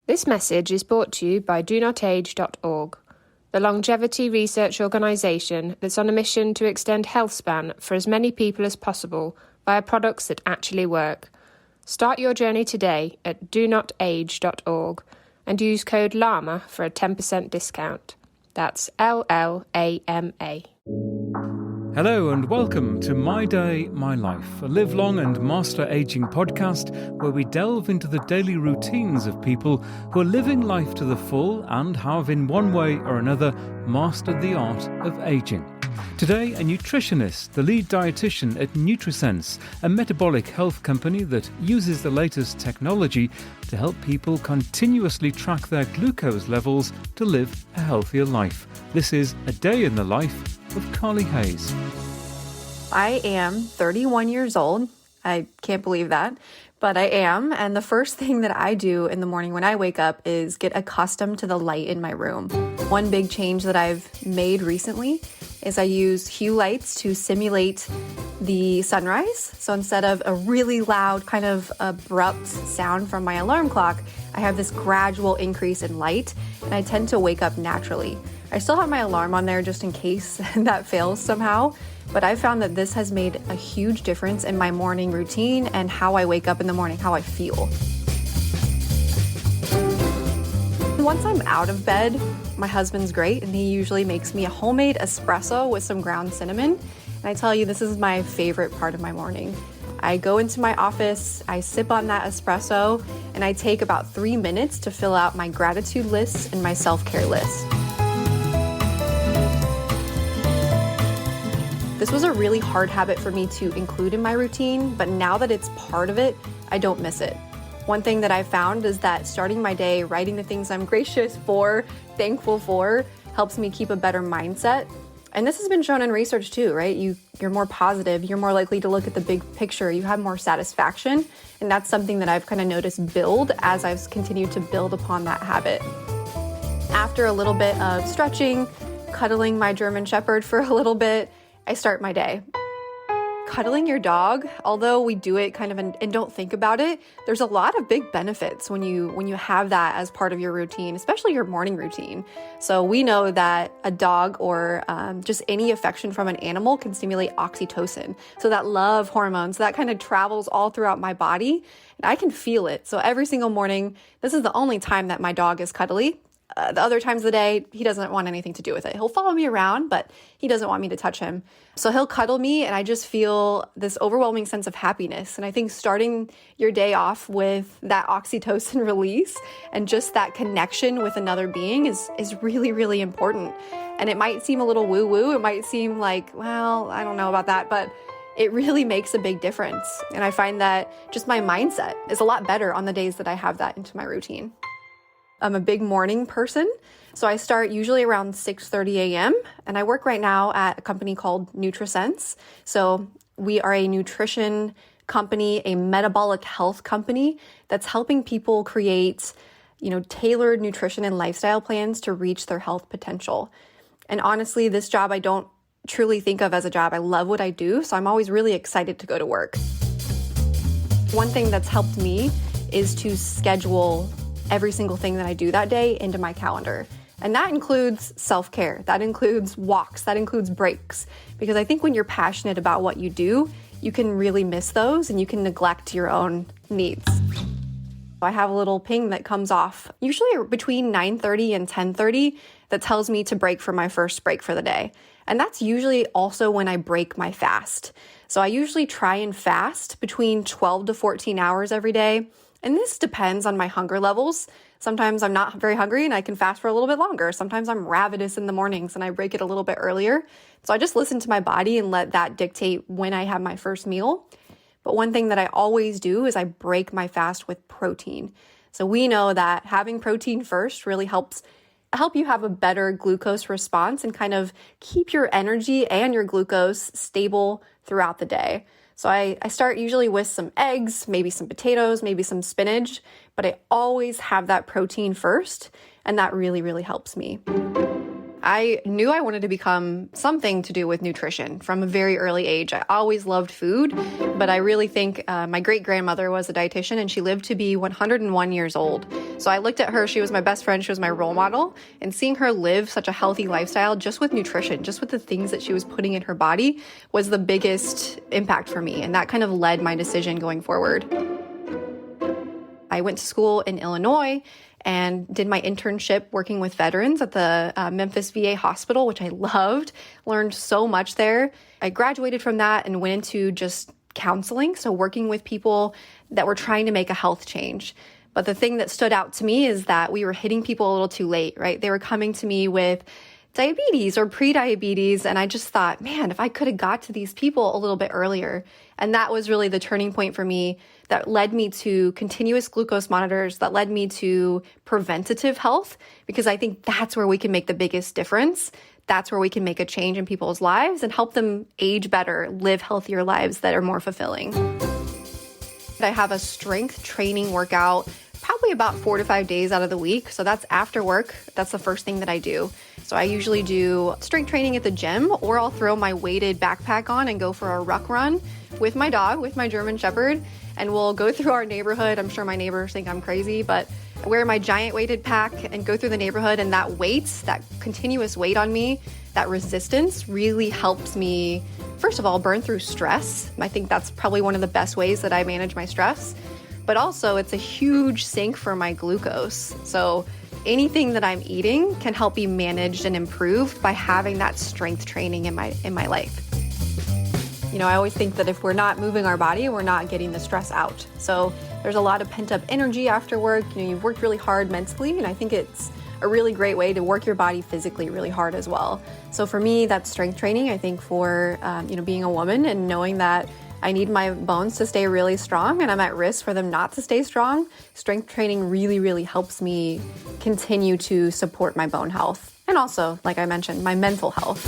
This message is brought to you by DoNotAge.org, the longevity research organisation that's on a mission to extend health span for as many people as possible via products that actually work. Start your journey today at DoNotAge.org and use code LLAMA for a 10% discount. That's LLAMA. Hello and welcome to My Day, My Life, a live long and master aging podcast where we delve into the daily routines of people who are living life to the full and have in one way or another mastered the art of aging. Today, a nutritionist, the lead dietitian at NutriSense, a metabolic health company that uses the latest technology to help people continuously track their glucose levels to live a healthier life. This is A Day in the Life of Carlee Hayes. I am 31 years old. I can't believe that, but I am. And the first thing that I do in the morning when I wake up is get accustomed to the light in my room. One big change that I've made recently is I use hue lights to simulate the sunrise. So instead of a really loud, kind of abrupt sound from my alarm clock, I have this gradual increase in light, and I tend to wake up naturally. I still have my alarm on there just in case that fails somehow, but I've found that this has made a huge difference in my morning routine and how I wake up in the morning, how I feel. Once I'm out of bed, my husband's great, and he usually makes me a homemade espresso with some ground cinnamon. And I tell you, this is my favorite part of my morning. I go into my office, I sip on that espresso, and I take about 3 minutes to fill out my gratitude list and my self-care list. This was a really hard habit for me to include in my routine, but now that it's part of it, I don't miss it. One thing that I found is that starting my day writing the things I'm gracious for, thankful for, helps me keep a better mindset. And this has been shown in research too, right? You're more positive, you're more likely to look at the big picture, you have more satisfaction. And that's something that I've kind of noticed build as I've continued to build upon that habit. After a little bit of stretching, cuddling my German Shepherd for a little bit, I start my day. Cuddling your dog, although we do it kind of and don't think about it, there's a lot of big benefits when you have that as part of your routine, especially your morning routine. So we know that a dog or just any affection from an animal can stimulate oxytocin. So that love hormone, so that kind of travels all throughout my body, and I can feel it. So every single morning, this is the only time that my dog is cuddly. The other times of the day, he doesn't want anything to do with it. He'll follow me around, but he doesn't want me to touch him. So he'll cuddle me, and I just feel this overwhelming sense of happiness. And I think starting your day off with that oxytocin release and just that connection with another being is really, really important. And it might seem a little woo-woo. It might seem like, well, I don't know about that, but it really makes a big difference. And I find that just my mindset is a lot better on the days that I have that into my routine. I'm a big morning person, so I start usually around 6:30 a.m. and I work right now at a company called NutriSense. So we are a nutrition company, a metabolic health company that's helping people create, tailored nutrition and lifestyle plans to reach their health potential. And honestly, this job I don't truly think of as a job. I love what I do, so I'm always really excited to go to work. One thing that's helped me is to schedule every single thing that I do that day into my calendar. And that includes self-care, that includes walks, that includes breaks. Because I think when you're passionate about what you do, you can really miss those and you can neglect your own needs. I have a little ping that comes off, usually between 9:30 and 10:30, that tells me to break for my first break for the day. And that's usually also when I break my fast. So I usually try and fast between 12 to 14 hours every day. And this depends on my hunger levels. Sometimes I'm not very hungry and I can fast for a little bit longer. Sometimes I'm ravenous in the mornings and I break it a little bit earlier. So I just listen to my body and let that dictate when I have my first meal. But one thing that I always do is I break my fast with protein. So we know that having protein first really help you have a better glucose response and kind of keep your energy and your glucose stable throughout the day. So I start usually with some eggs, maybe some potatoes, maybe some spinach, but I always have that protein first, and that really, really helps me. I knew I wanted to become something to do with nutrition from a very early age. I always loved food, but I really think my great-grandmother was a dietitian, and she lived to be 101 years old. So I looked at her, she was my best friend, she was my role model, and seeing her live such a healthy lifestyle just with nutrition, just with the things that she was putting in her body was the biggest impact for me, and that kind of led my decision going forward. I went to school in Illinois and did my internship working with veterans at the Memphis VA hospital, which I loved, learned so much there. I graduated from that and went into just counseling, so working with people that were trying to make a health change. But the thing that stood out to me is that we were hitting people a little too late, right? They were coming to me with diabetes or pre-diabetes, and I just thought, man, if I could have got to these people a little bit earlier. And that was really the turning point for me that led me to continuous glucose monitors, that led me to preventative health, because I think that's where we can make the biggest difference. That's where we can make a change in people's lives and help them age better, live healthier lives that are more fulfilling. I have a strength training workout probably about 4 to 5 days out of the week. So that's after work. That's the first thing that I do. So I usually do strength training at the gym, or I'll throw my weighted backpack on and go for a ruck run with my dog, with my German Shepherd, and we'll go through our neighborhood. I'm sure my neighbors think I'm crazy, but I wear my giant weighted pack and go through the neighborhood, and that weight, that continuous weight on me, that resistance really helps me, first of all, burn through stress. I think that's probably one of the best ways that I manage my stress, but also it's a huge sink for my glucose. So anything that I'm eating can help be managed and improved by having that strength training in my life. You know, I always think that if we're not moving our body, we're not getting the stress out. So there's a lot of pent-up energy after work. You know, you've worked really hard mentally, and I think it's a really great way to work your body physically really hard as well. So for me, that's strength training. I think for, being a woman and knowing that I need my bones to stay really strong and I'm at risk for them not to stay strong, strength training really, really helps me continue to support my bone health. And also, like I mentioned, my mental health.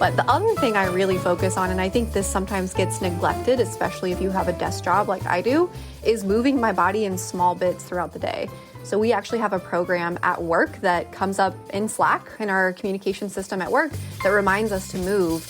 But the other thing I really focus on, and I think this sometimes gets neglected, especially if you have a desk job like I do, is moving my body in small bits throughout the day. So we actually have a program at work that comes up in Slack in our communication system at work that reminds us to move.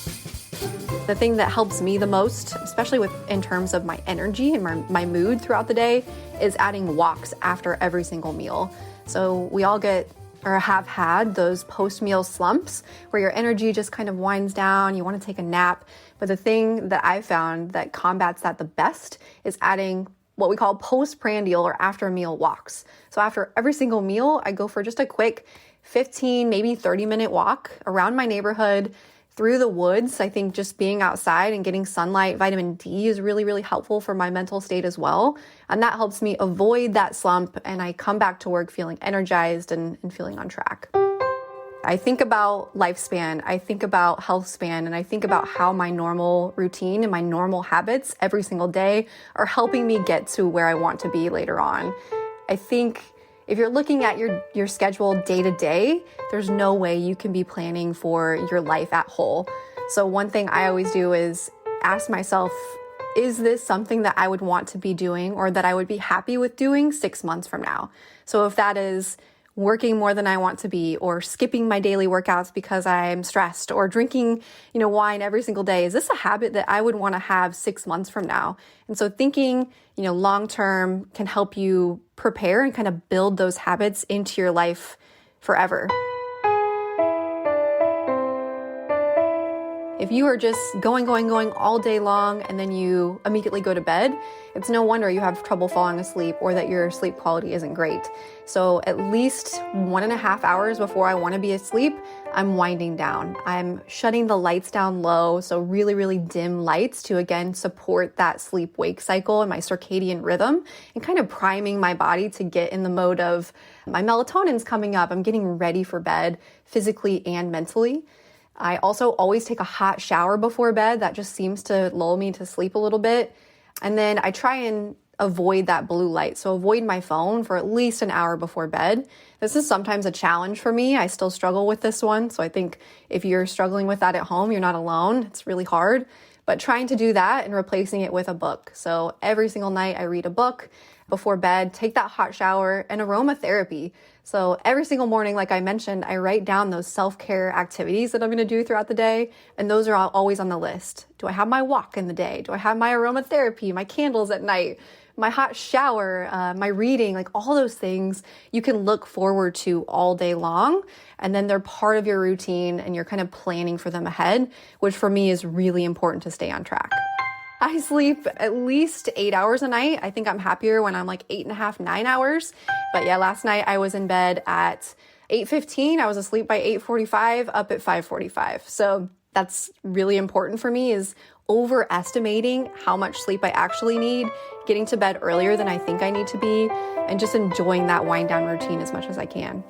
The thing that helps me the most, especially in terms of my energy and my mood throughout the day, is adding walks after every single meal. So we all get or have had those post-meal slumps where your energy just kind of winds down, you want to take a nap. But the thing that I found that combats that the best is adding what we call postprandial or after meal walks. So after every single meal, I go for just a quick 15, maybe 30-minute walk around my neighborhood, through the woods. I think just being outside and getting sunlight, vitamin D is really, really helpful for my mental state as well. And that helps me avoid that slump, and I come back to work feeling energized and feeling on track. I think about lifespan, I think about HealthSpan, and I think about how my normal routine and my normal habits every single day are helping me get to where I want to be later on. I think if you're looking at your schedule day to day, there's no way you can be planning for your life at whole. So one thing I always do is ask myself, is this something that I would want to be doing or that I would be happy with doing 6 months from now? So if that is working more than I want to be, or skipping my daily workouts because I'm stressed, or drinking, wine every single day, is this a habit that I would want to have 6 months from now? And so thinking, long-term can help you prepare and kind of build those habits into your life forever. If you are just going all day long and then you immediately go to bed, it's no wonder you have trouble falling asleep or that your sleep quality isn't great. So at least 1.5 hours before I want to be asleep, I'm winding down. I'm shutting the lights down low, so really, really dim lights to, again, support that sleep-wake cycle and my circadian rhythm, and kind of priming my body to get in the mode of my melatonin's coming up. I'm getting ready for bed physically and mentally. I also always take a hot shower before bed. That just seems to lull me to sleep a little bit. And then I try and avoid that blue light. So avoid my phone for at least an hour before bed. This is sometimes a challenge for me. I still struggle with this one. So I think if you're struggling with that at home, you're not alone. It's really hard. But trying to do that and replacing it with a book. So every single night I read a book. before bed, take that hot shower, and aromatherapy. So every single morning, like I mentioned, I write down those self-care activities that I'm going to do throughout the day. And those are always on the list. Do I have my walk in the day? Do I have my aromatherapy, my candles at night, my hot shower, my reading, like all those things you can look forward to all day long. And then they're part of your routine and you're kind of planning for them ahead, which for me is really important to stay on track. I sleep at least 8 hours a night. I think I'm happier when I'm like 8.5, 9 hours. But yeah, last night I was in bed at 8:15. I was asleep by 8:45, up at 5:45. So that's really important for me, is overestimating how much sleep I actually need, getting to bed earlier than I think I need to be, and just enjoying that wind down routine as much as I can.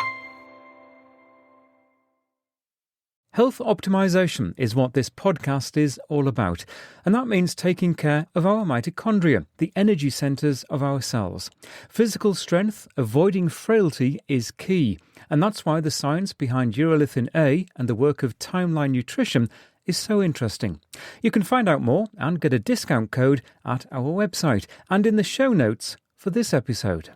Health optimization is what this podcast is all about, and that means taking care of our mitochondria, the energy centres of our cells. Physical strength, avoiding frailty, is key, and that's why the science behind urolithin A and the work of Timeline Nutrition is so interesting. You can find out more and get a discount code at our website and in the show notes for this episode.